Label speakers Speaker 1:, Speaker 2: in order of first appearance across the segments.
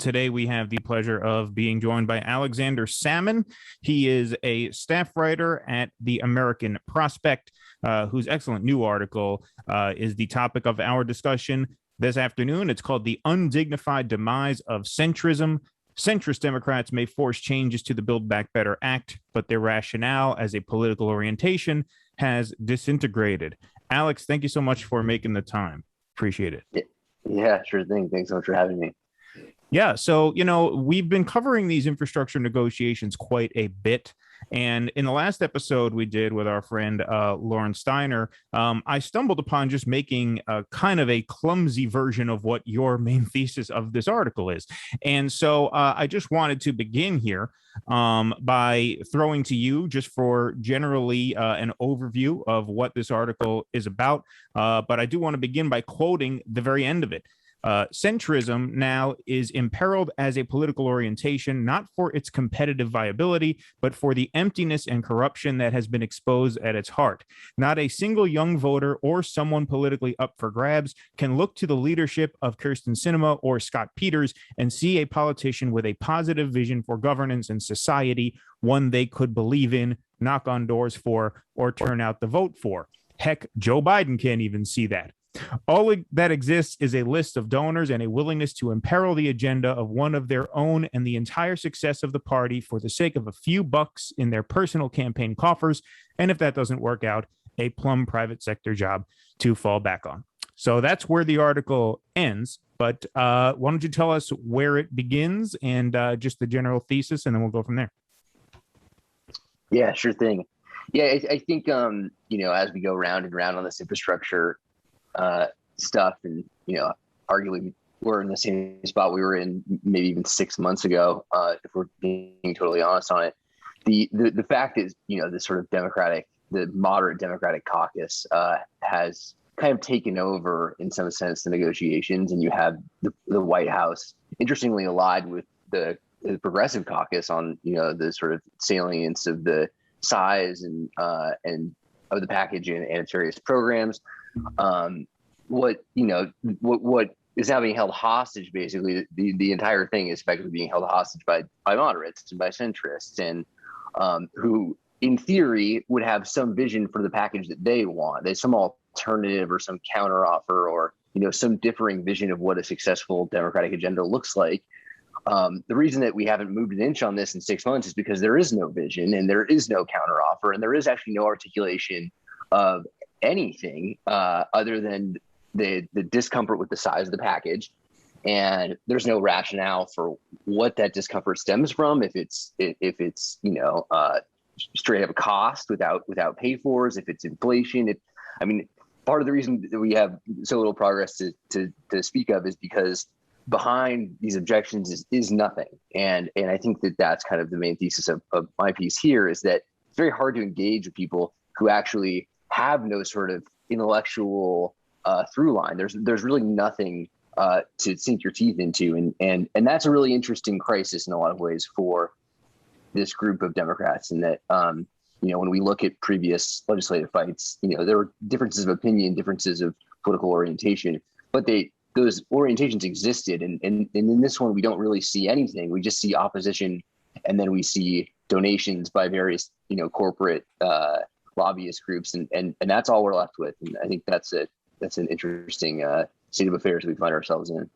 Speaker 1: Today, we have the pleasure of being joined by Alexander Sammon. He is a staff writer at the American Prospect, whose excellent new article is the topic of our discussion this afternoon. It's called The Undignified Demise of Centrism. Centrist Democrats may force changes to the Build Back Better Act, but their rationale as a political orientation has disintegrated. Alex, thank you so much for making the time. Appreciate it.
Speaker 2: Yeah, sure thing. Thanks so much for having me.
Speaker 1: Yeah, so, we've been covering these infrastructure negotiations quite a bit. And in the last episode we did with our friend Lauren Steiner, I stumbled upon just making a kind of a clumsy version of what your main thesis of this article is. And so I just wanted to begin here by throwing to you just for generally an overview of what this article is about. But I do want to begin by quoting the very end of it. Centrism now is imperiled as a political orientation, not for its competitive viability, but for the emptiness and corruption that has been exposed at its heart. Not a single young voter or someone politically up for grabs can look to the leadership of Kirsten Sinema or Scott Peters and see a politician with a positive vision for governance and society, one they could believe in, knock on doors for, or turn out the vote for. Heck, Joe Biden can't even see that. All that exists is a list of donors and a willingness to imperil the agenda of one of their own and the entire success of the party for the sake of a few bucks in their personal campaign coffers. And if that doesn't work out, a plum private sector job to fall back on. So that's where the article ends. But why don't you tell us where it begins and just the general thesis, and then we'll go from there.
Speaker 2: Yeah, sure thing. Yeah, I think, as we go round and round on this infrastructure stuff, and arguably we're in the same spot we were in maybe even 6 months ago, if we're being totally honest on it. The fact is, the sort of the moderate Democratic caucus has kind of taken over in some sense the negotiations, and you have the White House interestingly allied with the progressive caucus on the sort of salience of the size and of the package and its various programs. What is now being held hostage, basically, the entire thing is effectively being held hostage by moderates and by centrists, and who, in theory, would have some vision for the package that they want. There's some alternative or some counteroffer or some differing vision of what a successful Democratic agenda looks like. The reason that we haven't moved an inch on this in 6 months is because there is no vision and there is no counteroffer, and there is actually no articulation of anything other than the discomfort with the size of the package, and there's no rationale for what that discomfort stems from. If it's straight up cost without pay fors, if it's inflation. Part of the reason that we have so little progress to speak of is because behind these objections is nothing, and I think that's kind of the main thesis of my piece here, is that it's very hard to engage with people who actually have no sort of intellectual through line. There's really nothing to sink your teeth into, and that's a really interesting crisis in a lot of ways for this group of Democrats. And that when we look at previous legislative fights, there were differences of opinion, differences of political orientation, but those orientations existed, and in this one we don't really see anything. We just see opposition, and then we see donations by various corporate lobbyist groups, and that's all we're left with. And I think that's an interesting state of affairs we find ourselves in.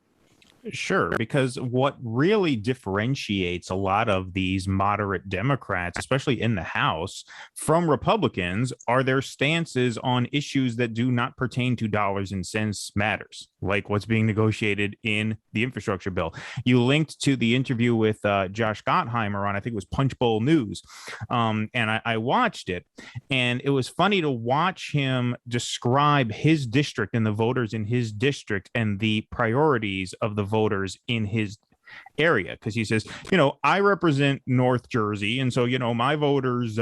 Speaker 1: Sure, because what really differentiates a lot of these moderate Democrats, especially in the House, from Republicans are their stances on issues that do not pertain to dollars and cents matters, like what's being negotiated in the infrastructure bill. You linked to the interview with Josh Gottheimer on, I think it was Punchbowl News, and I watched it, and it was funny to watch him describe his district and the voters in his district and the priorities of the voters in his area, because he says, I represent North Jersey, and so my voters,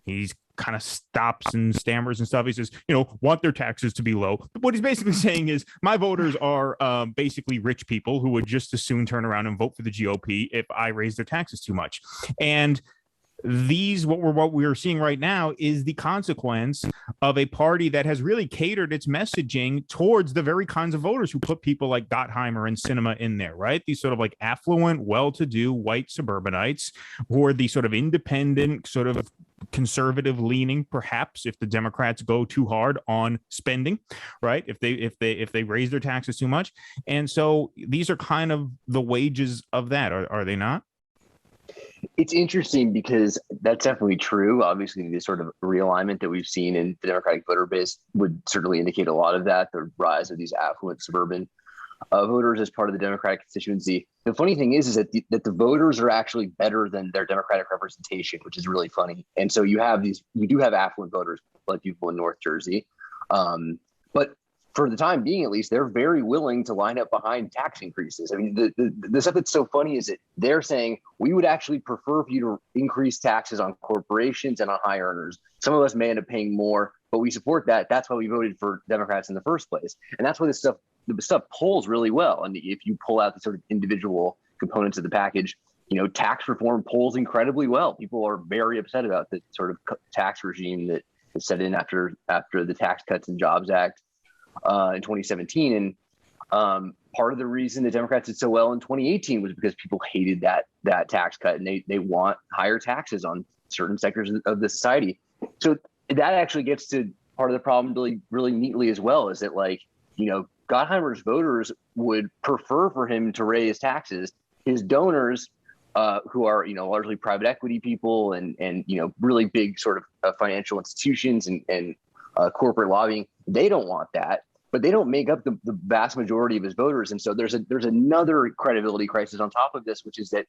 Speaker 1: he's kind of stops and stammers and stuff. He says, want their taxes to be low. What he's basically saying is my voters are basically rich people who would just as soon turn around and vote for the GOP if I raise their taxes too much. And what we're seeing right now is the consequence of a party that has really catered its messaging towards the very kinds of voters who put people like Gottheimer and Cinema in there, right? These sort of like affluent, well-to-do white suburbanites who are the sort of independent, sort of conservative leaning, perhaps, if the Democrats go too hard on spending, right? If they raise their taxes too much. And so these are kind of the wages of that, are they not?
Speaker 2: It's interesting because that's definitely true. Obviously, the sort of realignment that we've seen in the Democratic voter base would certainly indicate a lot of that, the rise of these affluent suburban voters as part of the Democratic constituency. The funny thing is that the voters are actually better than their Democratic representation, which is really funny. And so you do have affluent voters like people in North Jersey. But for the time being, at least, they're very willing to line up behind tax increases. I mean, the stuff that's so funny is that they're saying we would actually prefer for you to increase taxes on corporations and on high earners. Some of us may end up paying more, but we support that. That's why we voted for Democrats in the first place. And that's why the stuff polls really well. And if you pull out the sort of individual components of the package, tax reform polls incredibly well. People are very upset about the sort of tax regime that is set in after the Tax Cuts and Jobs Act in 2017. And part of the reason the Democrats did so well in 2018 was because people hated that tax cut, and they want higher taxes on certain sectors of the society. So that actually gets to part of the problem really, really neatly as well, is that Gottheimer's voters would prefer for him to raise taxes. His donors, who are largely private equity people and really big sort of financial institutions and corporate lobbying, they don't want that, but they don't make up the vast majority of his voters. And so there's another credibility crisis on top of this, which is that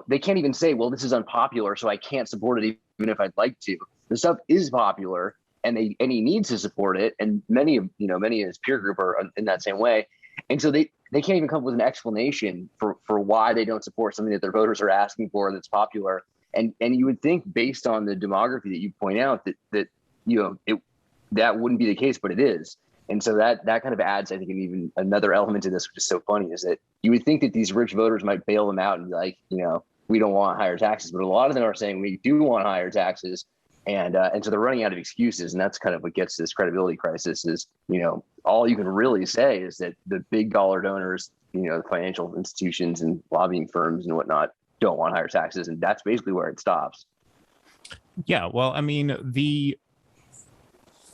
Speaker 2: they can't even say, well, this is unpopular, so I can't support it even if I'd like to. The stuff is popular, and he needs to support it, and many of his peer group are in that same way. And so they can't even come up with an explanation for why they don't support something that their voters are asking for that's popular. And you would think, based on the demography that you point out, that that wouldn't be the case, but it is. And so that kind of adds, I think, even another element to this, which is so funny, is that you would think that these rich voters might bail them out and be like, we don't want higher taxes, but a lot of them are saying we do want higher taxes. And so they're running out of excuses. And that's kind of what gets to this credibility crisis is, all you can really say is that the big dollar donors, the financial institutions and lobbying firms and whatnot don't want higher taxes. And that's basically where it stops.
Speaker 1: Yeah, well, I mean, the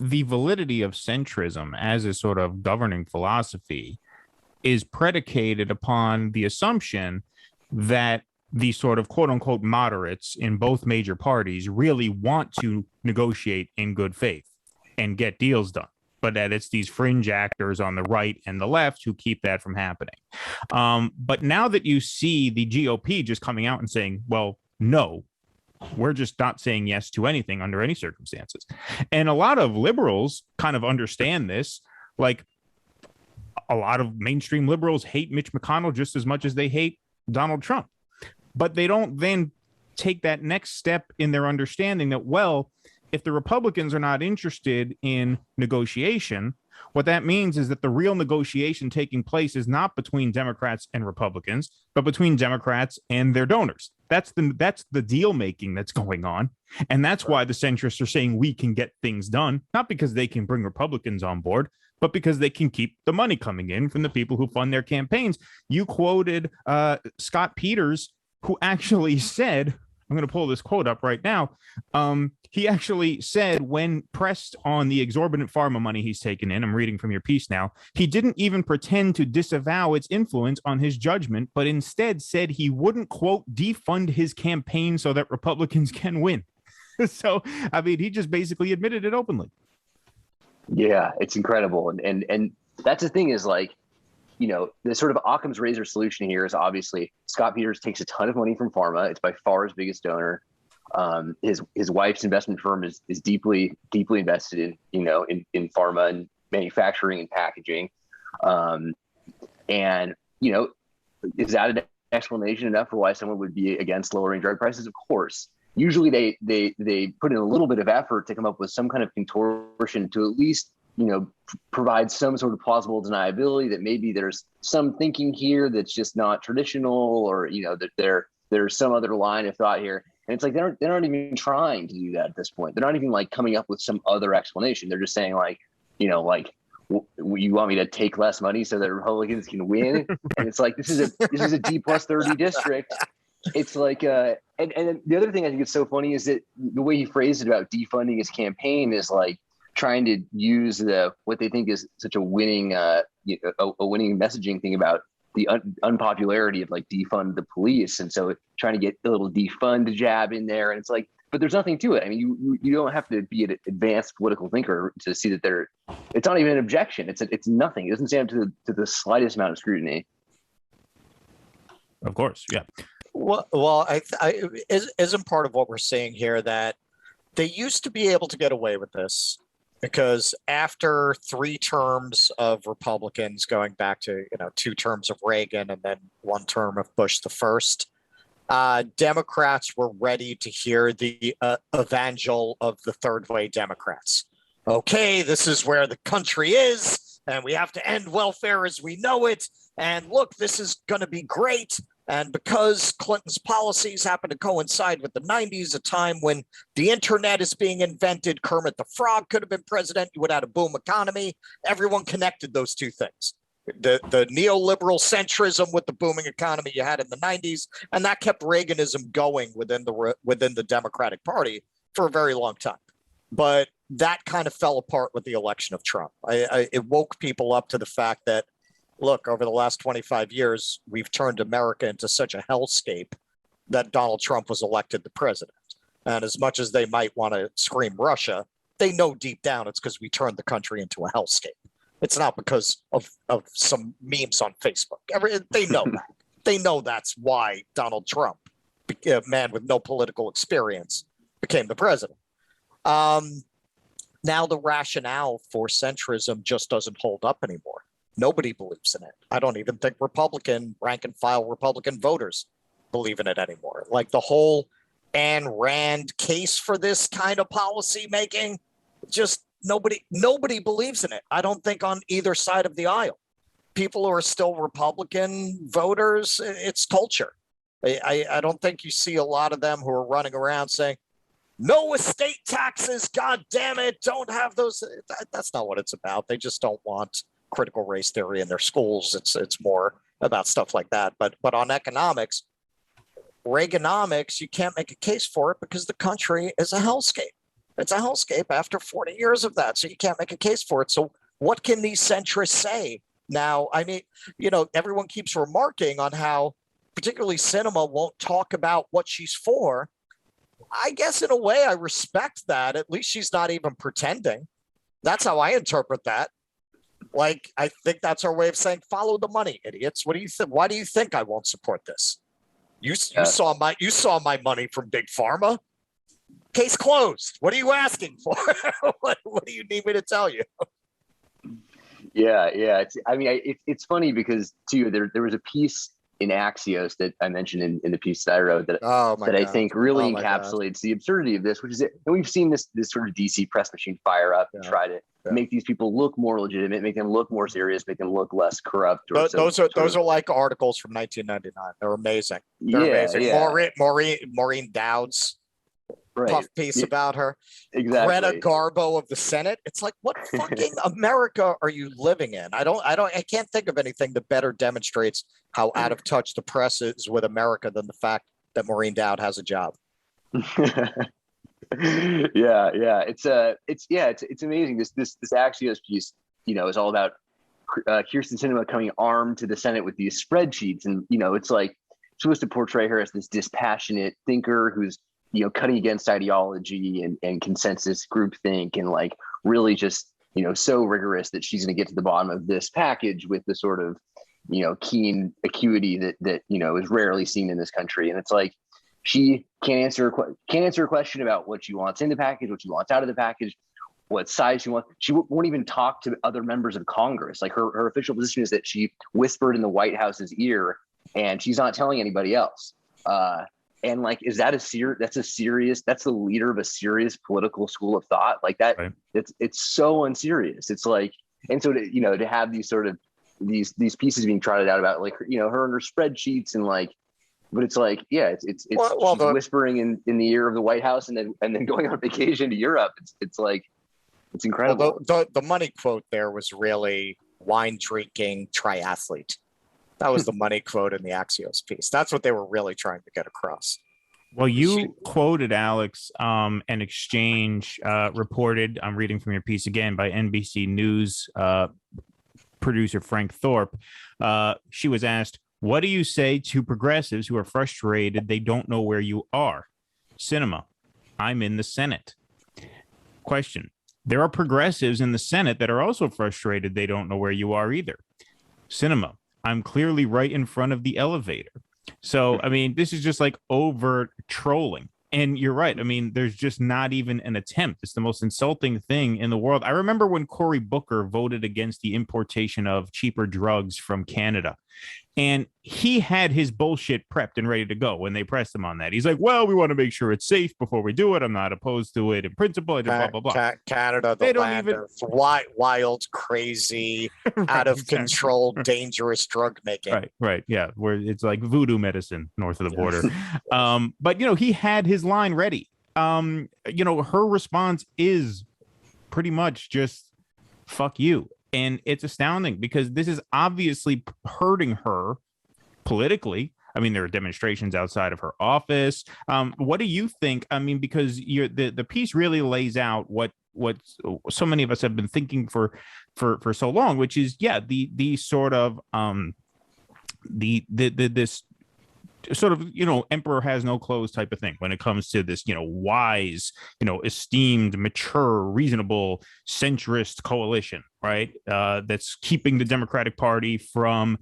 Speaker 1: validity of centrism as a sort of governing philosophy is predicated upon the assumption that the sort of quote unquote moderates in both major parties really want to negotiate in good faith and get deals done, but that it's these fringe actors on the right and the left who keep that from happening. But now that you see the GOP just coming out and saying, well, no, we're just not saying yes to anything under any circumstances. And a lot of liberals kind of understand this. Like, a lot of mainstream liberals hate Mitch McConnell just as much as they hate Donald Trump. But they don't then take that next step in their understanding that, well, if the Republicans are not interested in negotiation, what that means is that the real negotiation taking place is not between Democrats and Republicans, but between Democrats and their donors. That's the deal making that's going on. And that's why the centrists are saying we can get things done, not because they can bring Republicans on board, but because they can keep the money coming in from the people who fund their campaigns. You quoted Scott Peters, who actually said, I'm going to pull this quote up right now. He actually said, when pressed on the exorbitant pharma money he's taken in, I'm reading from your piece now, he didn't even pretend to disavow its influence on his judgment, but instead said he wouldn't, quote, defund his campaign so that Republicans can win. So, I mean, he just basically admitted it openly.
Speaker 2: Yeah, it's incredible. And that's the thing is, like, the sort of Occam's razor solution here is obviously Scott Peters takes a ton of money from pharma. It's by far his biggest donor. His wife's investment firm is deeply invested in pharma and manufacturing and packaging. And is that an explanation enough for why someone would be against lowering drug prices? Of course. Usually they put in a little bit of effort to come up with some kind of contortion to at least provide some sort of plausible deniability that maybe there's some thinking here that's just not traditional, or that there's some other line of thought here. And it's like they're not even trying to do that at this point. They're not even like coming up with some other explanation. They're just saying like, like, you want me to take less money so that Republicans can win? And it's like, this is a D+30 district. It's like, and the other thing I think is so funny is that the way he phrased it about defunding his campaign is like trying to use what they think is such a winning, a winning messaging thing about the unpopularity of like defund the police. And so trying to get a little defund jab in there. And it's like, but there's nothing to it. I mean, you don't have to be an advanced political thinker to see that it's not even an objection. It's nothing. It doesn't stand to the slightest amount of scrutiny.
Speaker 1: Of course. Yeah.
Speaker 3: Well, isn't part of what we're seeing here that they used to be able to get away with this because after 3 terms of Republicans going back to, 2 terms of Reagan and then 1 term of Bush the first, Democrats were ready to hear the evangel of the third way Democrats. Okay, this is where the country is, and we have to end welfare as we know it. And look, this is going to be great. And because Clinton's policies happen to coincide with the 90s, a time when the internet is being invented, Kermit the Frog could have been president, you would have had a boom economy. Everyone connected those 2 things. The neoliberal centrism with the booming economy you had in the 90s, and that kept Reaganism going within the Democratic Party for a very long time. But that kind of fell apart with the election of Trump. It woke people up to the fact that, look, over the last 25 years, we've turned America into such a hellscape that Donald Trump was elected the president. And as much as they might want to scream Russia, they know deep down it's because we turned the country into a hellscape. It's not because of some memes on Facebook. They know that. They know that's why Donald Trump, a man with no political experience, became the president. Now the rationale for centrism just doesn't hold up anymore. Nobody believes in it. I don't even think rank and file Republican voters believe in it anymore. Like the whole Ayn Rand case for this kind of policy making, just nobody believes in it. I don't think on either side of the aisle. People who are still Republican voters, it's culture. I don't think you see a lot of them who are running around saying, no estate taxes, God damn it, don't have those. That's not what it's about. They just don't want critical race theory in their schools. It's more about stuff like that. But on economics, Reaganomics, you can't make a case for it because the country is a hellscape. It's a hellscape after 40 years of that. So you can't make a case for it. So what can these centrists say now? I mean, everyone keeps remarking on how particularly Sinema won't talk about what she's for. I guess in a way I respect that. At least she's not even pretending. That's how I interpret that. Like, I think that's our way of saying, follow the money, idiots. What do you think? Why do you think I won't support this? You saw my money from Big Pharma. Case closed. What are you asking for? what do you need me to tell you?
Speaker 2: Yeah. It's funny because too, there was a piece in Axios that I mentioned in the piece that I wrote that I think really encapsulates the absurdity of this, which is it. And we've seen this sort of DC press machine fire up and try to make these people look more legitimate, make them look more serious, make them look less corrupt.
Speaker 3: Those are like articles from 1999. They're amazing. They're amazing. Yeah. Maureen Dowd's puff piece about her.
Speaker 2: Exactly.
Speaker 3: Greta Garbo of the Senate. It's like, what fucking America are you living in? I can't think of anything that better demonstrates how out of touch the press is with America than the fact that Maureen Dowd has a job.
Speaker 2: Yeah. It's amazing. This Axios piece, is all about Kyrsten Sinema coming armed to the Senate with these spreadsheets, and it's like supposed to portray her as this dispassionate thinker who's cutting against ideology and consensus groupthink, and like really just so rigorous that she's going to get to the bottom of this package with the sort of keen acuity that is rarely seen in this country. And it's like she can't answer a question about what she wants in the package, what she wants out of the package, what size she wants. She won't even talk to other members of Congress. Like her official position is that she whispered in the White House's ear, and she's not telling anybody else. And like, is that that's the leader of a serious political school of thought like that? Right. It's so unserious. It's like, and so to have these sort of these pieces being trotted out about like, her and her spreadsheets and like, But it's like, yeah, it's she's whispering in the ear of the White House and then going on vacation to Europe. It's like, it's incredible.
Speaker 3: Well, the money quote there was really wine drinking triathlete. That was the money quote in the Axios piece. That's what they were really trying to get across.
Speaker 1: Well, you quoted, Alex, an exchange reported, I'm reading from your piece again, by NBC News producer Frank Thorpe. She was asked, what do you say to progressives who are frustrated they don't know where you are? Cinema, I'm in the Senate. Question, there are progressives in the Senate that are also frustrated they don't know where you are either. Cinema, I'm clearly right in front of the elevator. So, I mean, this is just like overt trolling. And you're right. I mean, there's just not even an attempt. It's the most insulting thing in the world. I remember when Cory Booker voted against the importation of cheaper drugs from Canada. And he had his bullshit prepped and ready to go when they pressed him on that. He's like, well, we want to make sure it's safe before we do it. I'm not opposed to it in principle. Blah, blah, blah.
Speaker 3: Canada, the land of wild, crazy, right, out of control, dangerous drug making.
Speaker 1: Right. Yeah. Where it's like voodoo medicine north of the border. But, he had his line ready. Her response is pretty much just fuck you. And it's astounding because this is obviously hurting her politically. I mean, there are demonstrations outside of her office. What do you think? I mean, because the piece really lays out what so many of us have been thinking for so long, which is, the sort of this sort of, emperor has no clothes type of thing when it comes to this, wise, esteemed, mature, reasonable, centrist coalition, right? That's keeping the Democratic Party from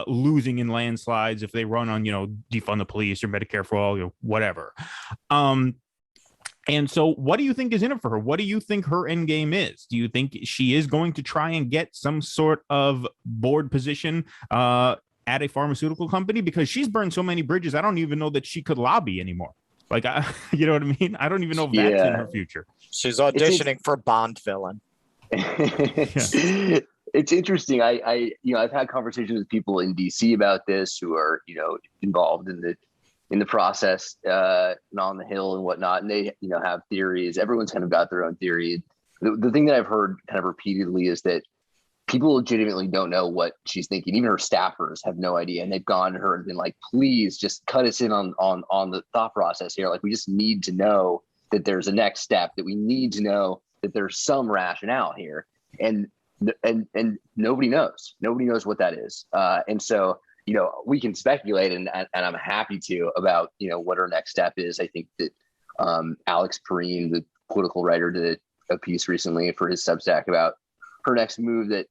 Speaker 1: losing in landslides if they run on, defund the police or Medicare for all, whatever. And so what do you think is in it for her? What do you think her end game is? Do you think she is going to try and get some sort of board position at a pharmaceutical company? Because she's burned so many bridges, I don't even know that she could lobby anymore. Like, you know what I mean? I don't even know if that's in her future.
Speaker 3: She's auditioning for Bond villain.
Speaker 2: It's interesting. I've had conversations with people in DC about this who are, involved in the process, and on the Hill and whatnot. And they, have theories. Everyone's kind of got their own theory. The thing that I've heard kind of repeatedly is that people legitimately don't know what she's thinking. Even her staffers have no idea. And they've gone to her and been like, please just cut us in on the thought process here. Like, we just need to know that there's a next step, that we need to know that there's some rationale here. And nobody knows. Nobody knows what that is. And so, we can speculate, and I'm happy to, about, what her next step is. I think that Alex Perrine, the political writer, did a piece recently for his Substack about her next move that,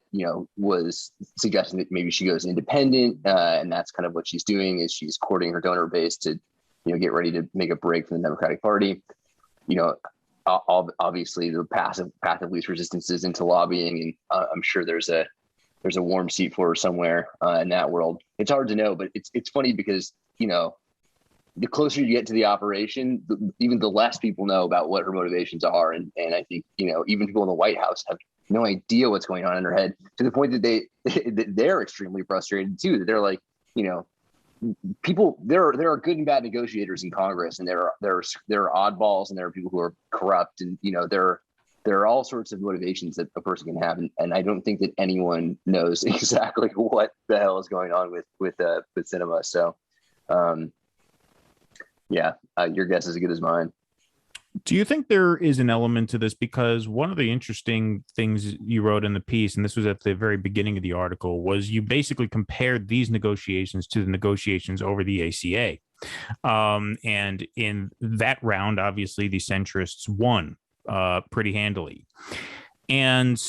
Speaker 2: was suggesting that maybe she goes independent. And that's kind of what she's doing, is she's courting her donor base to, get ready to make a break from the Democratic Party. Obviously the path of least resistance is into lobbying. And I'm sure there's a warm seat for her somewhere in that world. It's hard to know, but it's funny because, the closer you get to the operation, even the less people know about what her motivations are. And I think, even people in the White House have no idea what's going on in her head, to the point that they're extremely frustrated too. They're like, people, there are good and bad negotiators in Congress, and there are oddballs, and there are people who are corrupt, and there are all sorts of motivations that a person can have, and I don't think that anyone knows exactly what the hell is going on with cinema. So, your guess is as good as mine.
Speaker 1: Do you think there is an element to this? Because one of the interesting things you wrote in the piece, and this was at the very beginning of the article, was you basically compared these negotiations to the negotiations over the ACA. And in that round, obviously, the centrists won pretty handily. And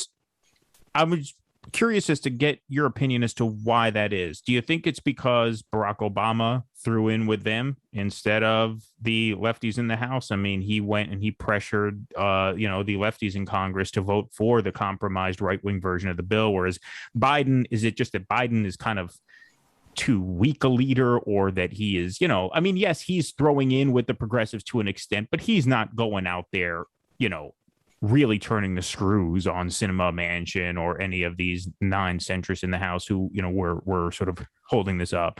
Speaker 1: I was curious as to get your opinion as to why that is. Do you think it's because Barack Obama threw in with them instead of the lefties in the House? I mean, he went and he pressured, the lefties in Congress to vote for the compromised right-wing version of the bill, whereas Biden, is it just that Biden is kind of too weak a leader, or that he is, yes, he's throwing in with the progressives to an extent, but he's not going out there, really turning the screws on Cinema, Manchin, or any of these 9 centrists in the House who, were sort of holding this up.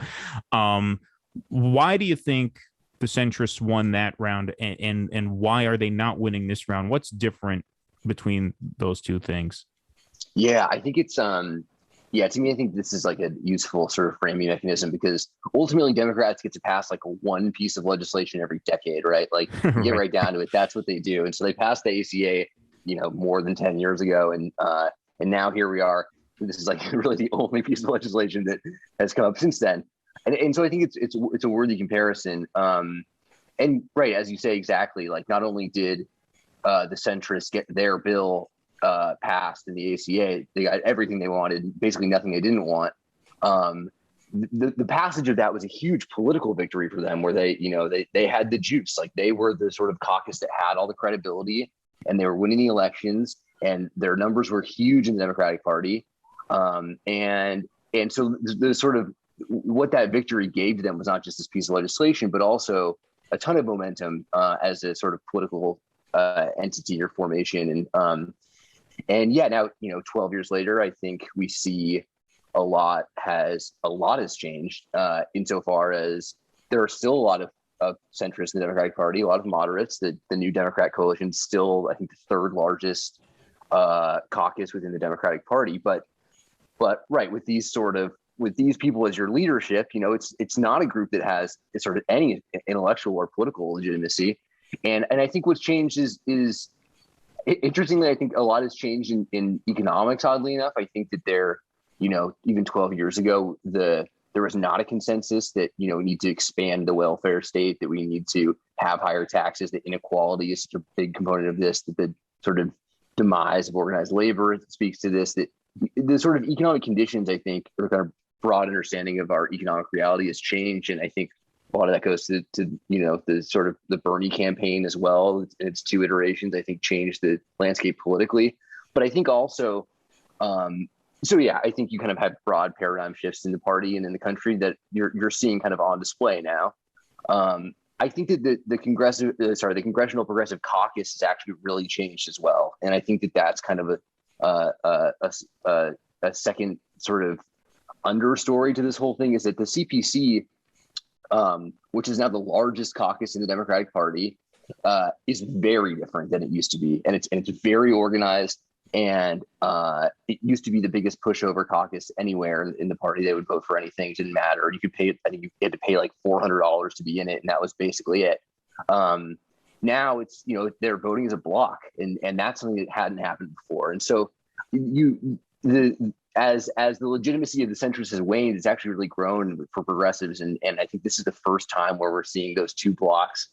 Speaker 1: Why do you think the centrists won that round, and why are they not winning this round? What's different between those two things?
Speaker 2: Yeah, I think it's yeah, to me, I think this is like a useful sort of framing mechanism because ultimately Democrats get to pass like one piece of legislation every decade, right? Like you get right down to it, that's what they do. And so they passed the ACA, more than 10 years ago, and now here we are. This is like really the only piece of legislation that has come up since then. And so I think it's a worthy comparison. And right, as you say, exactly, like not only did the centrists get their bill passed in the ACA, they got everything they wanted, basically nothing they didn't want. The passage of that was a huge political victory for them, where they had the juice, like they were the sort of caucus that had all the credibility, and they were winning the elections, and their numbers were huge in the Democratic Party. And so the sort of what that victory gave to them was not just this piece of legislation, but also a ton of momentum as a sort of political entity or formation. And yeah, now 12 years later, I think we see a lot has changed insofar as there are still a lot of centrists in the Democratic Party, a lot of moderates. The new Democrat coalition is still, I think, the third largest caucus within the Democratic Party. But right, with these people as your leadership, it's not a group that has sort of any intellectual or political legitimacy. And I think what's changed is interestingly, I think a lot has changed in economics, oddly enough. I think that even 12 years ago, there was not a consensus that, we need to expand the welfare state, that we need to have higher taxes, that inequality is such a big component of this, that the sort of demise of organized labor speaks to this, that the sort of economic conditions, I think, or kind of broad understanding of our economic reality has changed. And I think a lot of that goes to the sort of the Bernie campaign as well. Its two iterations, I think, changed the landscape politically. But I think also, so yeah, I think you kind of have broad paradigm shifts in the party and in the country that you're seeing kind of on display now. I think that the Congressional Progressive Caucus has actually really changed as well, and I think that that's kind of a second sort of understory to this whole thing, is that the CPC, which is now the largest caucus in the Democratic Party, is very different than it used to be, and it's very organized. And it used to be the biggest pushover caucus anywhere in the party. They would vote for anything; it didn't matter. You could pay, I think you had to pay like $400 to be in it, and that was basically it. Now it's they're voting as a block, and that's something that hadn't happened before. And so as the legitimacy of the centrists has waned, it's actually really grown for progressives, and I think this is the first time where we're seeing those two blocks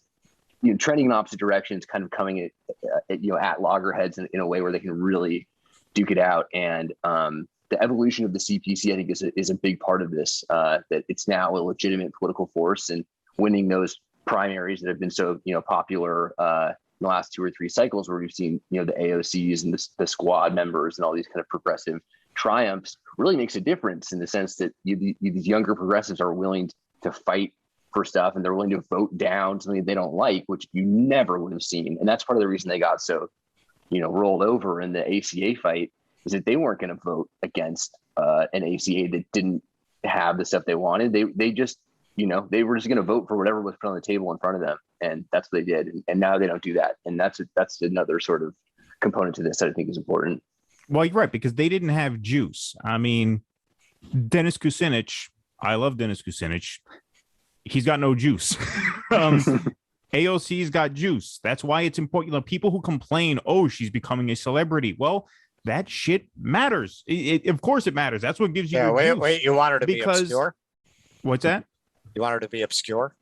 Speaker 2: trending in opposite directions, kind of coming at loggerheads in a way where they can really duke it out. And the evolution of the CPC, I think, is a big part of this, that it's now a legitimate political force, and winning those primaries that have been so popular in the last 2 or 3 cycles, where we've seen the AOCs and the squad members and all these kind of progressive triumphs, really makes a difference in the sense that these younger progressives are willing to fight for stuff, and they're willing to vote down something they don't like, which you never would have seen. And that's part of the reason they got so rolled over in the ACA fight, is that they weren't going to vote against an ACA that didn't have the stuff they wanted. They just they were just going to vote for whatever was put on the table in front of them, and that's what they did. And now they don't do that, and that's another sort of component to this that I think is important.
Speaker 1: Well, you're right, because they didn't have juice. I mean, Dennis Kucinich, I love Dennis Kucinich. He's got no juice. AOC's got juice. That's why it's important. People who complain, oh, she's becoming a celebrity. Well, that shit matters. Of course it matters. That's what gives you your juice.
Speaker 3: Wait, you want her to be obscure?
Speaker 1: What's that?
Speaker 3: You want her to be obscure?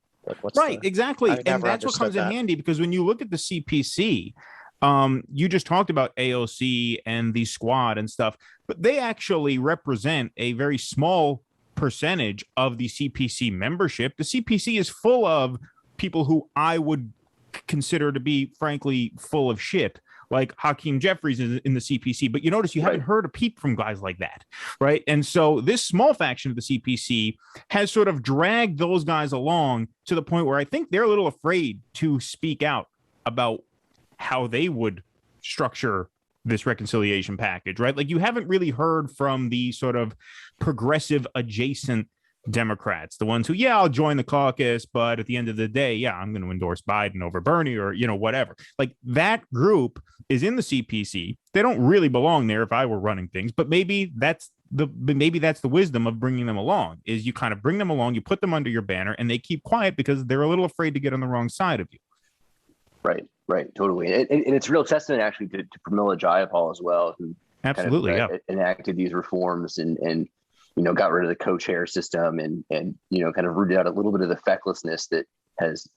Speaker 1: Right, exactly. And that's what comes in handy, because when you look at the CPC, you just talked about AOC and the squad and stuff, but they actually represent a very small percentage of the CPC membership. The CPC is full of people who I would consider to be, frankly, full of shit, like Hakeem Jeffries is in the CPC. But you notice you haven't heard a peep from guys like that, right? And so this small faction of the CPC has sort of dragged those guys along to the point where I think they're a little afraid to speak out about how they would structure this reconciliation package, right? Like, you haven't really heard from the sort of progressive adjacent Democrats, the ones who, yeah, I'll join the caucus, but at the end of the day, yeah, I'm going to endorse Biden over Bernie or, whatever. Like that group is in the CPC. They don't really belong there if I were running things, but maybe that's the wisdom of bringing them along is you kind of bring them along, you put them under your banner and they keep quiet because they're a little afraid to get on the wrong side of you.
Speaker 2: Right. Totally. And it's a real testament actually to Pramila Jayapal as well, who
Speaker 1: absolutely
Speaker 2: kind of, enacted these reforms and got rid of the co-chair system and kind of rooted out a little bit of the fecklessness that has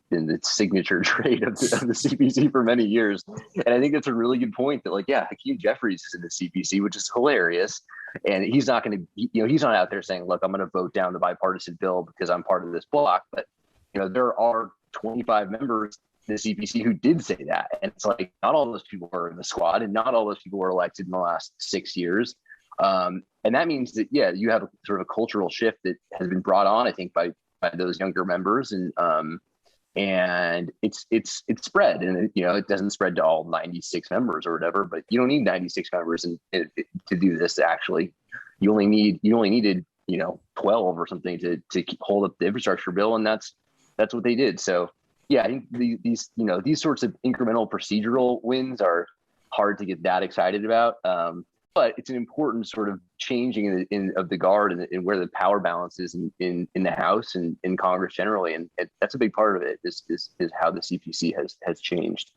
Speaker 2: been the signature trait of the CPC for many years. And I think that's a really good point that Hakeem Jeffries is in the CPC, which is hilarious. And he's not going to, he's not out there saying, look, I'm going to vote down the bipartisan bill because I'm part of this bloc. But, there are 25 members in the CPC who did say that. And it's like, not all those people are in the squad and not all those people were elected in the last 6 years. And that means that, you have a sort of a cultural shift that has been brought on, I think, by those younger members. And it's spread, and it doesn't spread to all 96 members or whatever, but you don't need 96 members to do this. Actually, you only needed 12 or something to hold up the infrastructure bill. And that's what they did. So I think these sorts of incremental procedural wins are hard to get that excited about. But it's an important sort of changing of the guard and where the power balance is in the House and in Congress generally. And that's a big part of it is how the CPC has changed.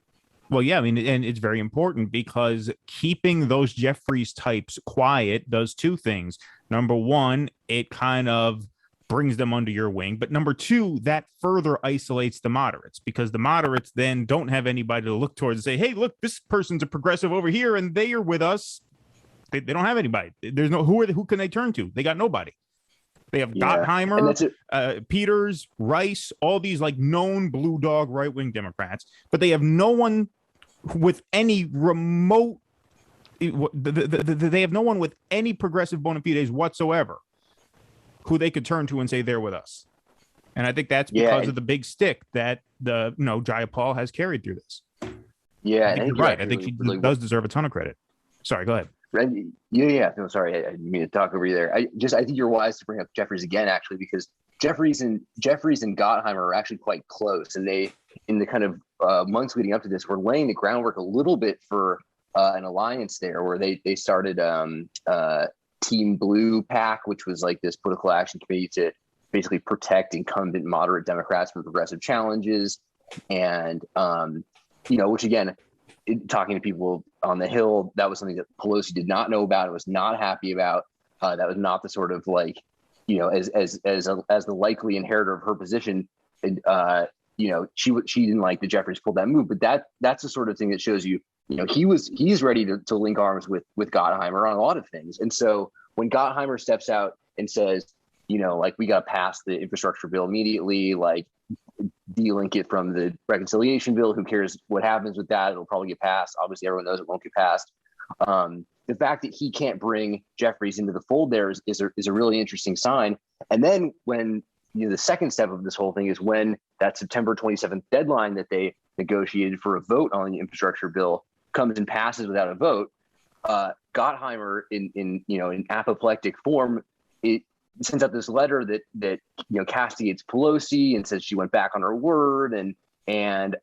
Speaker 1: Well, yeah, I mean, and it's very important because keeping those Jeffries types quiet does two things. Number one, it kind of brings them under your wing. But number two, that further isolates the moderates because the moderates then don't have anybody to look towards and say, hey, look, this person's a progressive over here and they are with us. They don't have anybody. There's no who can they turn to? They got nobody. They have Gottheimer, Peters, Rice, all these like known blue dog right wing Democrats, but they have no one with any remote. They have no one with any progressive bona fides whatsoever who they could turn to and say they're with us. And I think that's because of the big stick that Jayapal has carried through this.
Speaker 2: Yeah,
Speaker 1: I think you're right. I think she does deserve a ton of credit. Sorry, go ahead.
Speaker 2: Yeah. No, sorry. I didn't mean to talk over you there. I think you're wise to bring up Jeffries again, actually, because Jeffries and Gottheimer are actually quite close. And they, in the kind of months leading up to this, were laying the groundwork a little bit for an alliance there where they started Team Blue PAC, which was like this political action committee to basically protect incumbent moderate Democrats from progressive challenges. And, which again, talking to people on the Hill, that was something that Pelosi did not know about. It was not happy about. That was not the sort of as the likely inheritor of her position. She didn't like the Jeffries pulled that move, but that's the sort of thing that shows he's ready to link arms with Gottheimer on a lot of things. And so when Gottheimer steps out and says, we got to pass the infrastructure bill immediately, de-link it from the reconciliation bill. Who cares what happens with that? It'll probably get passed. Obviously, everyone knows it won't get passed. The fact that he can't bring Jeffries into the fold there is a really interesting sign. And then when the second step of this whole thing is when that September 27th deadline that they negotiated for a vote on the infrastructure bill comes and passes without a vote, Gottheimer in apoplectic form, it sends out this letter that castigates Pelosi and says she went back on her word, and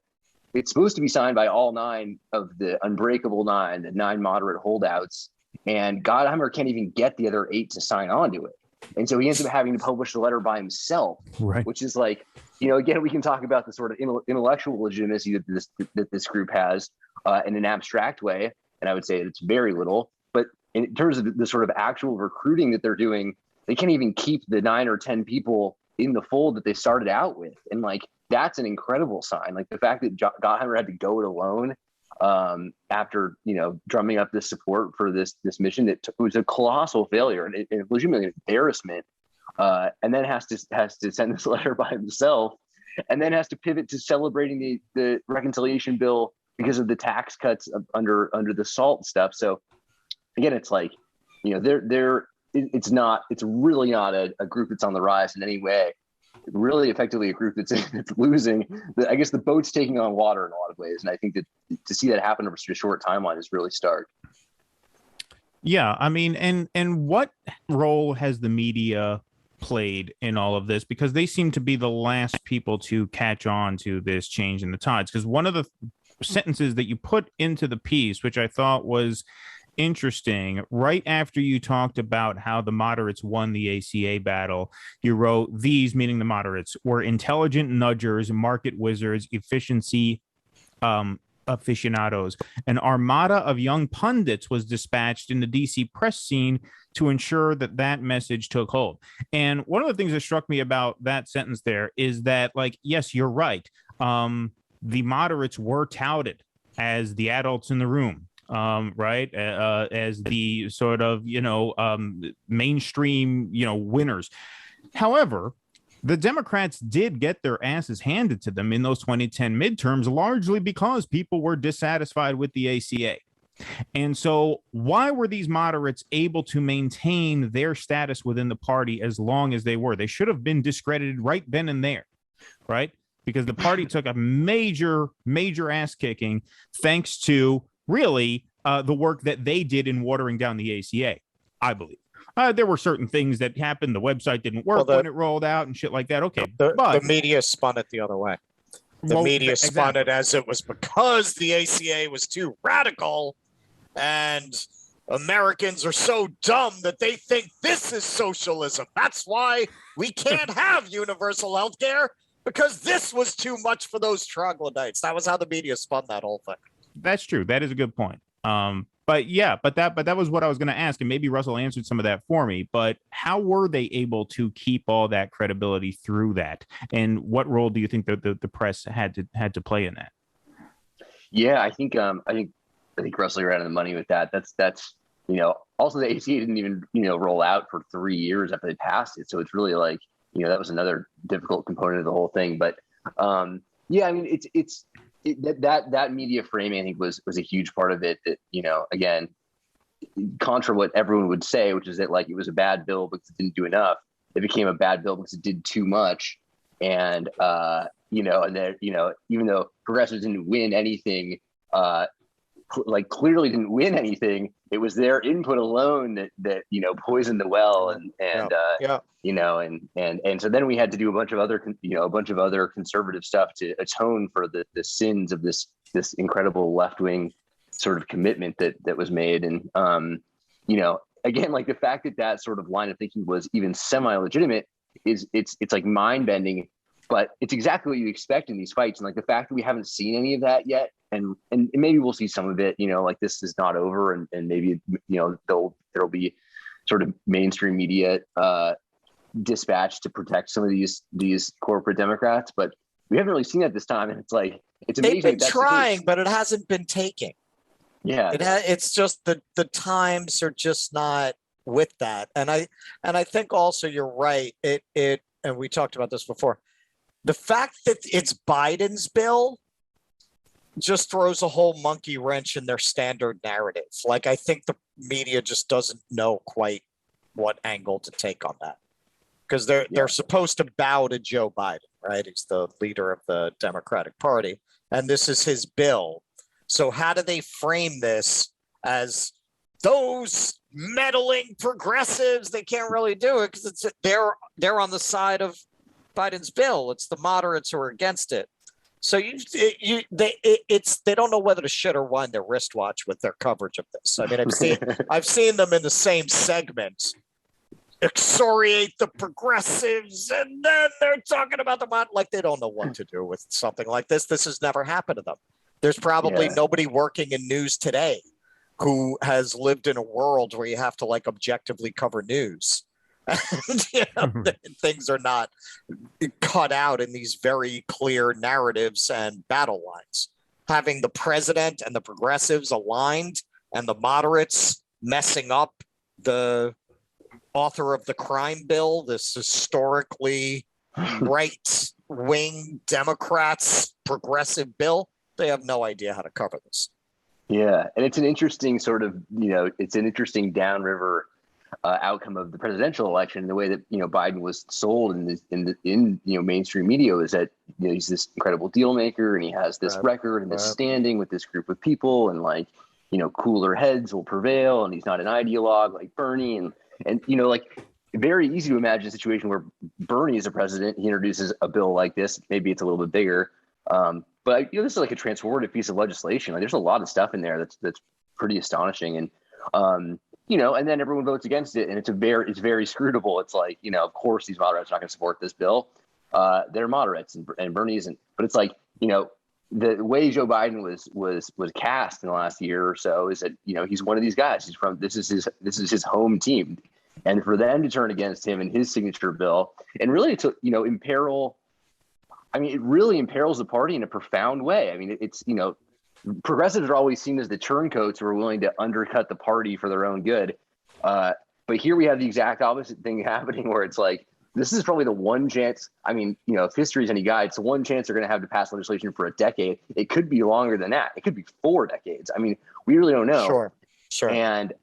Speaker 2: it's supposed to be signed by all 9 of the unbreakable 9, the 9 moderate holdouts, and Gottheimer can't even get the other 8 to sign on to it, and so he ends up having to publish the letter by himself,
Speaker 1: right?
Speaker 2: Which is again, we can talk about the sort of intellectual legitimacy that this group has in an abstract way, and I would say it's very little, but in terms of the sort of actual recruiting that they're doing, they can't even keep the 9 or 10 people in the fold that they started out with. And that's an incredible sign. The fact that Gottheimer had to go it alone after, drumming up this support for this mission, it was a colossal failure and it was legitimately an embarrassment. And then has to send this letter by himself and then has to pivot to celebrating the reconciliation bill because of the tax cuts under the SALT stuff. So again, it's it's really not a group that's on the rise in any way. Really effectively a group that's losing. I guess the boat's taking on water in a lot of ways. And I think that to see that happen over such a short timeline is really stark.
Speaker 1: Yeah. I mean, and what role has the media played in all of this, because they seem to be the last people to catch on to this change in the tides. Because one of the sentences that you put into the piece, which I thought was interesting, right after you talked about how the moderates won the ACA battle, you wrote, these, meaning the moderates, were intelligent nudgers, market wizards, efficiency aficionados. An armada of young pundits was dispatched in the DC press scene to ensure that that message took hold. And one of the things that struck me about that sentence there is that, like, yes, you're right. The moderates were touted as the adults in the room, right? As the sort of, mainstream, winners. However, the Democrats did get their asses handed to them in those 2010 midterms, largely because people were dissatisfied with the ACA. And so why were these moderates able to maintain their status within the party as long as they were? They should have been discredited right then and there, right? Because the party took a major ass kicking thanks to really the work that they did in watering down the ACA, I believe. There were certain things that happened. The website didn't work when it rolled out and shit like that. Okay,
Speaker 3: but the media spun it the other way. The media spun it as it was because the ACA was too radical and Americans are so dumb that they think this is socialism. That's why we can't have universal health care, because this was too much for those troglodytes. That was how the media spun that whole thing.
Speaker 1: That's true. That is a good point. But that was what I was going to ask, and maybe Russell answered some of that for me. But how were they able to keep all that credibility through that? And what role do you think the press had to play in that?
Speaker 2: Yeah, I think Russell, you're out of the money with that. That's also the ACA didn't even roll out for 3 years after they passed it, so it's really like that was another difficult component of the whole thing. But yeah, I mean that media framing, I think, was a huge part of it. That again, contra what everyone would say, which is that like it was a bad bill because it didn't do enough. It became a bad bill because it did too much, and and then even though progressives didn't win anything, clearly didn't win anything, it was their input alone that poisoned the well, and so then we had to do a bunch of other conservative stuff to atone for the sins of this incredible left-wing sort of commitment that was made. And again, like the fact that sort of line of thinking was even semi-legitimate it's like mind-bending, but it's exactly what you expect in these fights. And like the fact that we haven't seen any of that yet, and maybe we'll see some of it, like this is not over, and maybe there'll be sort of mainstream media dispatched to protect some of these corporate Democrats, but we haven't really seen that this time. And it's like, it's amazing.
Speaker 3: They've been trying, but it hasn't been taking.
Speaker 2: Yeah,
Speaker 3: it's just the times are just not with that. And I think also you're right. It and we talked about this before. The fact that it's Biden's bill just throws a whole monkey wrench in their standard narrative. Like, I think the media just doesn't know quite what angle to take on that, because they're supposed to bow to Joe Biden, right? He's the leader of the Democratic Party, and this is his bill. So how do they frame this as those meddling progressives? They can't really do it because they're on the side of Biden's bill. It's the moderates who are against it. So they don't know whether to shit or wind their wristwatch with their coverage of this. I mean, I've seen them in the same segment excoriate the progressives, and then they're talking about the like they don't know what to do with something like this. This has never happened to them. There's probably nobody working in news today who has lived in a world where you have to like objectively cover news. And, things are not cut out in these very clear narratives and battle lines. Having the president and the progressives aligned and the moderates messing up the author of the crime bill, this historically right-wing Democrats progressive bill, they have no idea how to cover this.
Speaker 2: Yeah, and it's an interesting sort of, it's an interesting downriver outcome of the presidential election. The way that Biden was sold in mainstream media is that he's this incredible deal maker, and he has this record and this standing with this group of people, and like cooler heads will prevail, and he's not an ideologue like Bernie, and like very easy to imagine a situation where Bernie is a president. He introduces a bill like this. Maybe it's a little bit bigger. But this is like a transformative piece of legislation. Like there's a lot of stuff in there that's pretty astonishing. And and then everyone votes against it, and it's very scrutable. It's like, of course these moderates are not going to support this bill. They're moderates, and Bernie isn't. But it's like, the way Joe Biden was cast in the last year or so is that he's one of these guys. This is his home team, and for them to turn against him and his signature bill, and really to imperil. I mean, it really imperils the party in a profound way. I mean, it's progressives are always seen as the turncoats who are willing to undercut the party for their own good, but here we have the exact opposite thing happening, where it's like, this is probably the one chance. I mean, if history is any guide, it's the one chance they're going to have to pass legislation for a decade. It could be longer than that. It could be 4 decades. I mean, we really don't know.
Speaker 3: Sure.
Speaker 2: And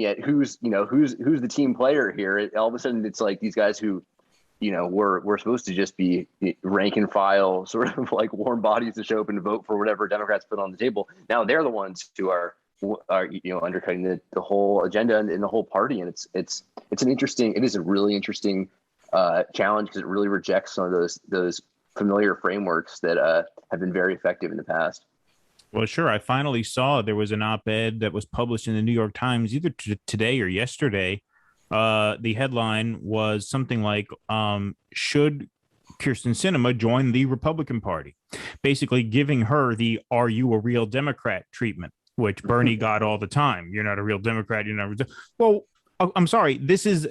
Speaker 2: yet, who's the team player here? All of a sudden, it's like these guys who, we're supposed to just be rank and file, sort of like warm bodies to show up and vote for whatever Democrats put on the table. Now they're the ones who are undercutting the whole agenda and the whole party. And it is a really interesting challenge, because it really rejects some of those familiar frameworks that have been very effective in the past.
Speaker 1: Well, sure. I finally saw there was an op-ed that was published in the New York Times either today or yesterday. The headline was something like, should Kyrsten Sinema join the Republican Party? Basically giving her the "Are you a real Democrat?" treatment, which Bernie got all the time. You're not a real Democrat. You're not. Well, I'm sorry. This is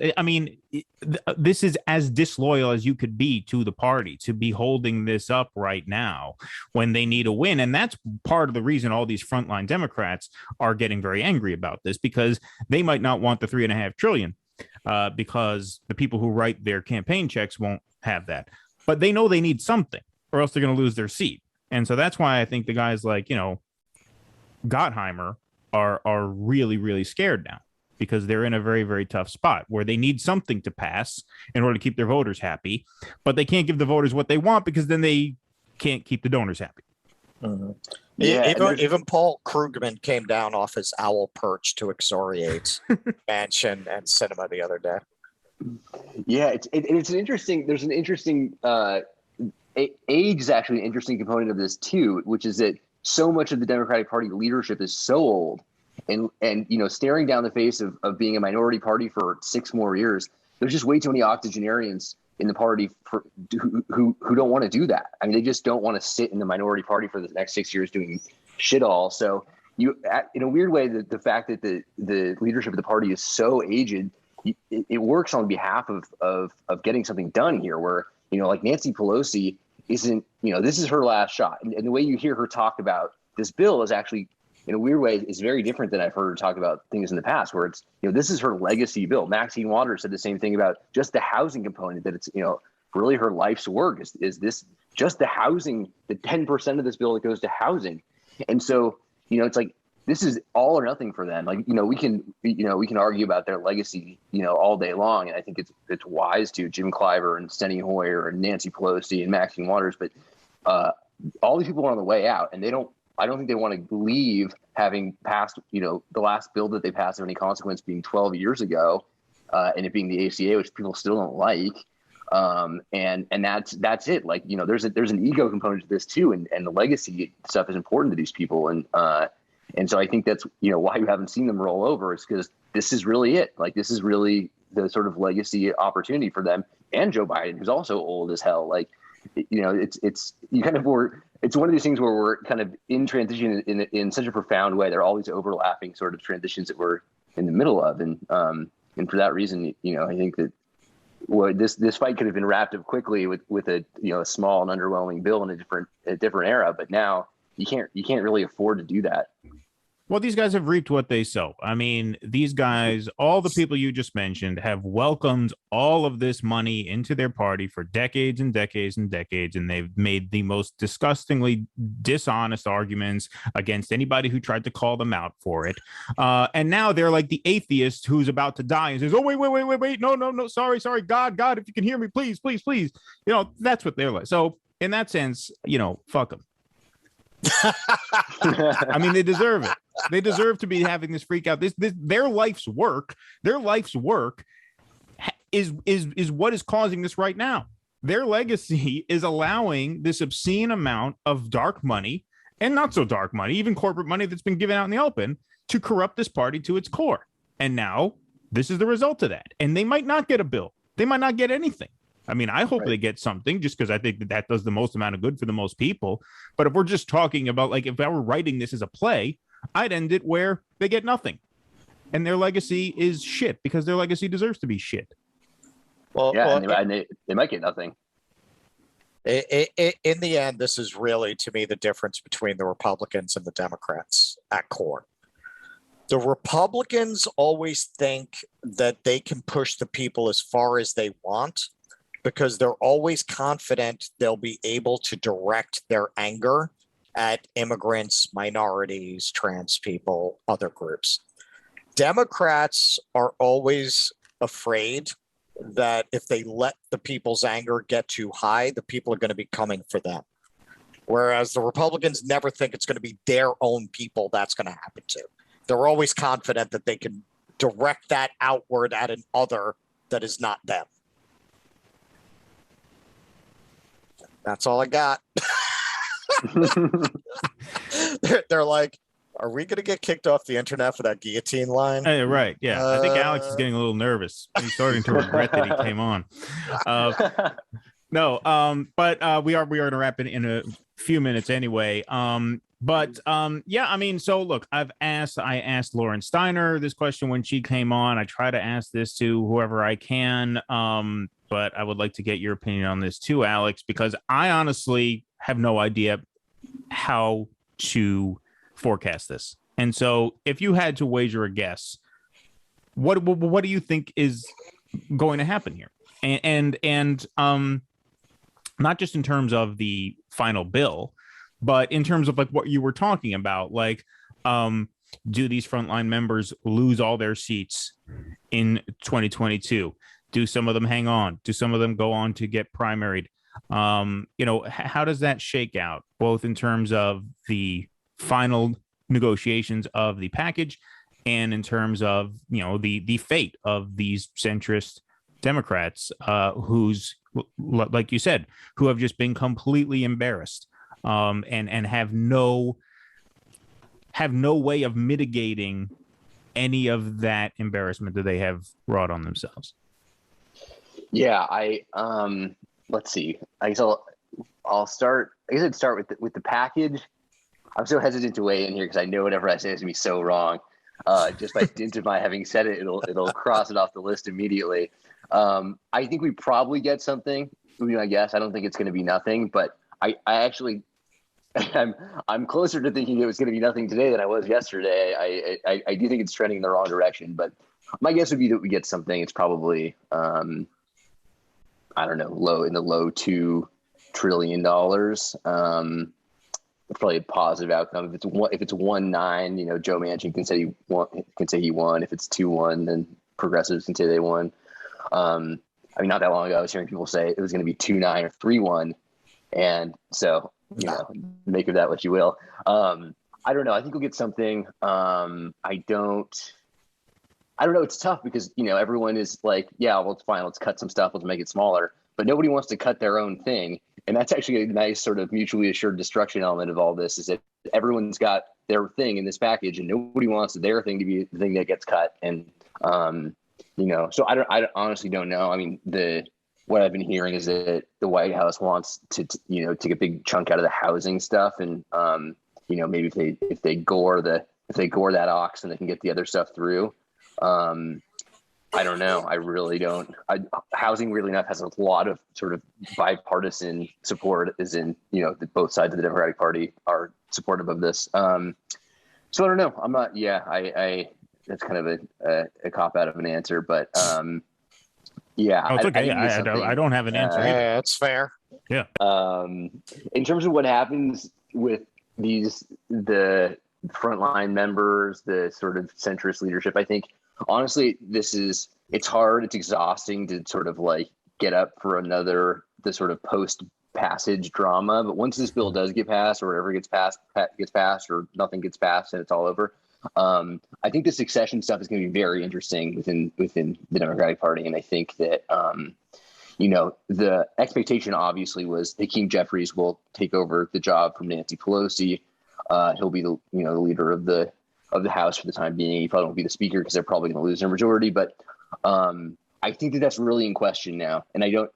Speaker 1: as disloyal as you could be to the party, to be holding this up right now when they need a win. And that's part of the reason all these frontline Democrats are getting very angry about this, because they might not want the $3.5 trillion. Because the people who write their campaign checks won't have that. But they know they need something, or else they're going to lose their seat. And so that's why I think the guys like, Gottheimer are really, really scared now, because they're in a very, very tough spot where they need something to pass in order to keep their voters happy. But they can't give the voters what they want, because then they can't keep the donors happy.
Speaker 3: Mm-hmm. Yeah, even Paul Krugman came down off his owl perch to excoriate Manchin and Sinema the other day.
Speaker 2: Yeah, it's an interesting. There's an interesting age is actually an interesting component of this too, which is that so much of the Democratic Party leadership is so old, and staring down the face of being a minority party for 6 more years. There's just way too many octogenarians in the party who don't want to do that. I mean, they just don't want to sit in the minority party for the next 6 years doing shit all. So in a weird way, the fact that the leadership of the party is so aged, it works on behalf of getting something done here, where, like Nancy Pelosi isn't, this is her last shot. And the way you hear her talk about this bill is actually, in a weird way, is very different than I've heard her talk about things in the past, where it's, this is her legacy bill. Maxine Waters said the same thing about just the housing component, that it's, really her life's work is this, just the housing, the 10% of this bill that goes to housing. And so, it's like, this is all or nothing for them. Like, we can argue about their legacy, all day long. And I think it's wise to. Jim Clyburn and Steny Hoyer and Nancy Pelosi and Maxine Waters, but all these people are on the way out, and I don't think they want to leave having passed, the last bill that they passed of any consequence being 12 years ago, and it being the ACA, which people still don't like. And that's it. Like, there's an ego component to this too. And the legacy stuff is important to these people. And so I think that's, why you haven't seen them roll over, is because this is really it. Like, this is really the sort of legacy opportunity for them and Joe Biden, who's also old as hell. Like, it's one of these things where we're kind of in transition in such a profound way. There are all these overlapping sort of transitions that we're in the middle of. And for that reason, I think that this fight could have been wrapped up quickly with a small and underwhelming bill in a different era. But now you can't really afford to do that.
Speaker 1: Well, these guys have reaped what they sow. I mean, these guys, all the people you just mentioned, have welcomed all of this money into their party for decades and decades and decades, and they've made the most disgustingly dishonest arguments against anybody who tried to call them out for it. And now they're like the atheist who's about to die and says, "Oh, wait, no, sorry, God, if you can hear me, please. That's what they're like." So in that sense, fuck them. I mean, they deserve it. They deserve to be having this freak out. This their life's work is what is causing this right now. Their legacy is allowing this obscene amount of dark money and not so dark money, even corporate money that's been given out in the open, to corrupt this party to its core. And now this is the result of that. And they might not get a bill. They might not get anything. I mean, I hope they get something, just because I think that does the most amount of good for the most people. But if we're just talking about, like, if I were writing this as a play, I'd end it where they get nothing. And their legacy is shit, because their legacy deserves to be shit.
Speaker 2: Well, they might get nothing.
Speaker 3: In the end, this is really, to me, the difference between the Republicans and the Democrats at core. The Republicans always think that they can push the people as far as they want because they're always confident they'll be able to direct their anger at immigrants, minorities, trans people, other groups. Democrats are always afraid that if they let the people's anger get too high, the people are going to be coming for them. Whereas the Republicans never think it's going to be their own people that's going to happen to. They're always confident that they can direct that outward at an other that is not them. That's all I got. They're like, are we going to get kicked off the internet for that guillotine line?
Speaker 1: Hey, right. Yeah. I think Alex is getting a little nervous. He's starting to regret that he came on. But we are going to wrap it in a few minutes anyway. Yeah, I mean, so look, I asked Lauren Steiner this question when she came on. I try to ask this to whoever I can. But I would like to get your opinion on this too, Alex, because I honestly have no idea how to forecast this. And so if you had to wager a guess, what do you think is going to happen here? And not just in terms of the final bill, but in terms of like what you were talking about, like, do these frontline members lose all their seats in 2022? Do some of them hang on? Do some of them go on to get primaried? How does that shake out, both in terms of the final negotiations of the package and in terms of, the fate of these centrist Democrats, who's, like you said, who have just been completely embarrassed, and have no way of mitigating any of that embarrassment that they have wrought on themselves.
Speaker 2: Yeah, let's see. I guess I'll start. I guess I'd start with the package. I'm so hesitant to weigh in here because I know whatever I say is gonna be so wrong. Just by dint of my having said it, it'll cross it off the list immediately. I think we probably get something. Would be my guess. I don't think it's going to be nothing, but I actually I'm closer to thinking it was going to be nothing today than I was yesterday. I do think it's trending in the wrong direction, but my guess would be that we get something. It's probably I don't know, low $2 trillion. Probably a positive outcome. If it's 1-9, Joe Manchin can say he won. If it's 2-1, then progressives can say they won. Not that long ago, I was hearing people say it was going to be 2-9 or 3-1, and so make of that what you will. I don't know. I think we'll get something. I don't know. It's tough because everyone is like, yeah, well, it's fine. Let's cut some stuff. Let's make it smaller. But nobody wants to cut their own thing. And that's actually a nice sort of mutually assured destruction element of all this, is that everyone's got their thing in this package and nobody wants their thing to be the thing that gets cut. And, so I honestly don't know. I mean, what I've been hearing is that the White House wants to take a big chunk out of the housing stuff. And, maybe if they gore that ox and they can get the other stuff through. I don't know. I really don't. Housing, weirdly enough, has a lot of sort of bipartisan support, as in, both sides of the Democratic Party are supportive of this. So I don't know. I'm not. Yeah, I that's kind of a cop out of an answer, but yeah.
Speaker 1: Oh, it's okay. I don't have an answer either.
Speaker 3: That's fair.
Speaker 1: Yeah.
Speaker 2: In terms of what happens with the frontline members, the sort of centrist leadership, I think, honestly, it's hard. It's exhausting to sort of like get up for the sort of post passage drama. But once this bill does get passed, or whatever gets passed, or nothing gets passed and it's all over, I think the succession stuff is going to be very interesting within the Democratic Party, and I think that the expectation obviously was Hakeem Jeffries will take over the job from Nancy Pelosi. He'll be the leader of the House for the time being. He probably won't be the speaker because they're probably going to lose their majority. But I think that that's really in question now. And I don't,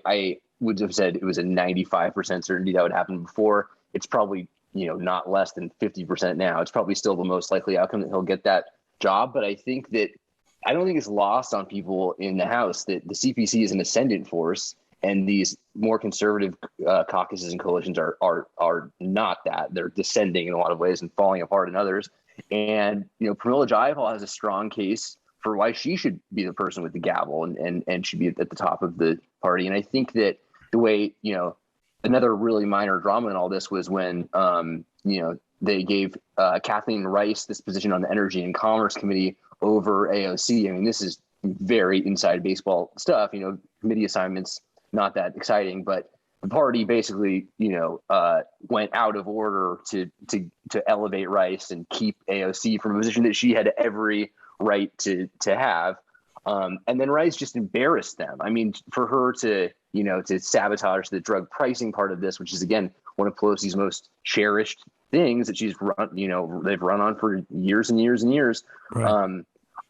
Speaker 2: I would have said it was a 95% certainty that would happen before. It's probably, not less than 50% now. It's probably still the most likely outcome that he'll get that job. But I think that I don't think it's lost on people in the House that the CPC is an ascendant force, and these more conservative caucuses and coalitions are not that. They're descending in a lot of ways and falling apart in others. And Pramila Jayapal has a strong case for why she should be the person with the gavel and should be at the top of the party. And I think that the way another really minor drama in all this was when they gave Kathleen Rice this position on the Energy and Commerce Committee over AOC. I mean, this is very inside baseball stuff. Committee assignments, not that exciting, but the party basically, went out of order to elevate Rice and keep AOC from a position that she had every right to have. And then Rice just embarrassed them. I mean, for her to sabotage the drug pricing part of this, which is, again, one of Pelosi's most cherished things that she's run, they've run on for years and years and years. Right.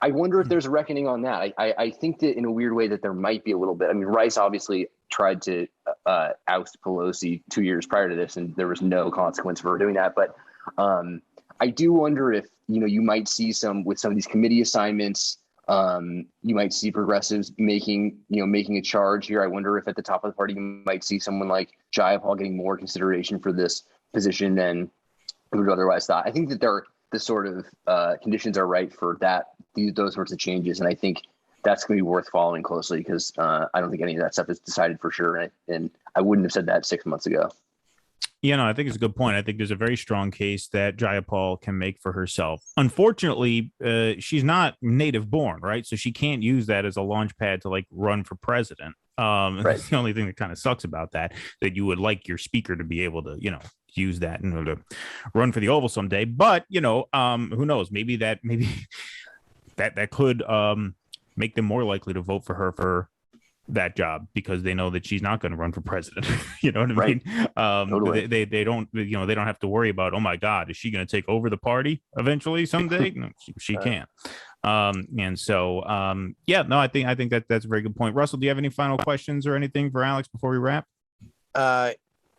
Speaker 2: I wonder if there's a reckoning on that. I think that in a weird way that there might be a little bit. I mean, Rice obviously tried to oust Pelosi 2 years prior to this, and there was no consequence for her doing that. But I do wonder if, you might see with some of these committee assignments, you might see progressives making a charge here. I wonder if at the top of the party, you might see someone like Jayapal getting more consideration for this position than we would otherwise thought. I think that the sort of conditions are right for those sorts of changes. And I think that's going to be worth following closely because I don't think any of that stuff is decided for sure. And I wouldn't have said that 6 months ago.
Speaker 1: I think it's a good point. I think there's a very strong case that Jayapal can make for herself. Unfortunately, she's not native born, right? So she can't use that as a launch pad to run for president. Right. That's the only thing that kind of sucks about that you would like your speaker to be able to, use that in order to run for the Oval someday. But, who knows? Maybe that could make them more likely to vote for her for that job because they know that she's not going to run for president. You know what I mean? Totally. They don't have to worry about, oh my God, is she going to take over the party eventually someday? No, she can't. I think that's a very good point. Russell, do you have any final questions or anything for Alex before we wrap?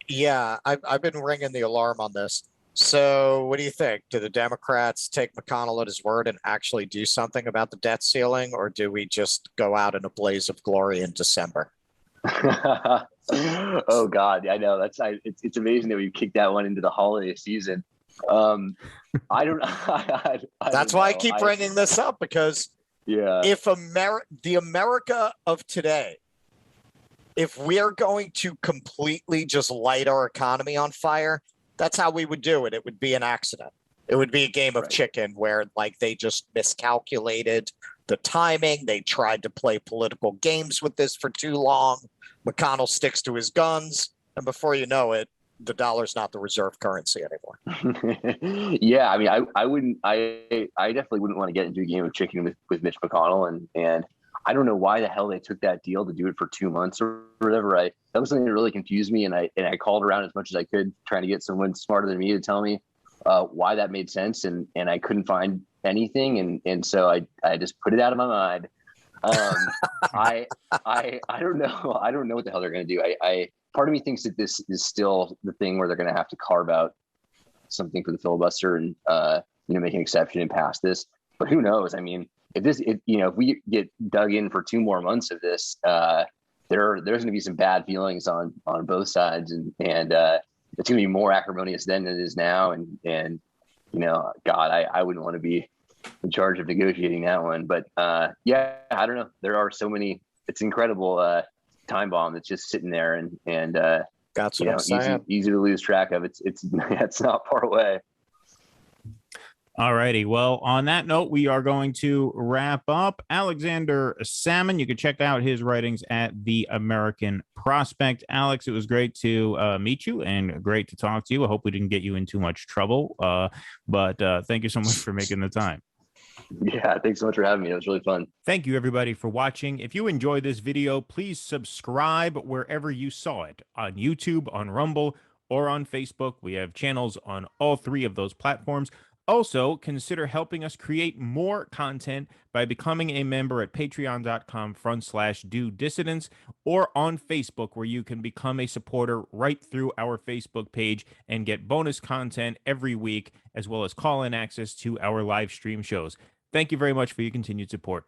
Speaker 3: Yeah, I've been ringing the alarm on this. So what do you think? Do the Democrats take McConnell at his word and actually do something about the debt ceiling, or do we just go out in a blaze of glory in December?
Speaker 2: Oh God, I know it's amazing that we kicked that one into the holiday season. I don't.
Speaker 3: That's why I keep bringing this up because if the America of today, if we're going to completely just light our economy on fire, that's how we would do it. It would be an accident. It would be a game of chicken where they just miscalculated the timing. They tried to play political games with this for too long. McConnell sticks to his guns. And before you know it, the dollar's not the reserve currency anymore.
Speaker 2: Yeah. I mean, I definitely wouldn't want to get into a game of chicken with Mitch McConnell. And I don't know why the hell they took that deal to do it for 2 months or whatever. That was something that really confused me. And I called around as much as I could, trying to get someone smarter than me to tell me why that made sense. And I couldn't find anything. And so I just put it out of my mind. I don't know. I don't know what the hell they're going to do. Part of me thinks that this is still the thing where they're going to have to carve out something for the filibuster and, make an exception and pass this. But who knows? I mean, if we get dug in for 2 more months of this, there's going to be some bad feelings on both sides, and it's going to be more acrimonious than it is now. And God, I wouldn't want to be in charge of negotiating that one. But I don't know. There are so many. It's incredible time bomb that's just sitting there, and
Speaker 3: that's what I'm saying.
Speaker 2: Easy to lose track of. It's not far away.
Speaker 1: All righty. Well, on that note, we are going to wrap up. Alexander Sammon, you can check out his writings at The American Prospect. Alex, it was great to meet you and great to talk to you. I hope we didn't get you in too much trouble, but thank you so much for making the time.
Speaker 2: Yeah, thanks so much for having me. It was really fun.
Speaker 1: Thank you, everybody, for watching. If you enjoyed this video, please subscribe wherever you saw it, on YouTube, on Rumble, or on Facebook. We have channels on all three of those platforms. Also, consider helping us create more content by becoming a member at patreon.com/do-dissidents or on Facebook, where you can become a supporter right through our Facebook page and get bonus content every week, as well as call-in access to our live stream shows. Thank you very much for your continued support.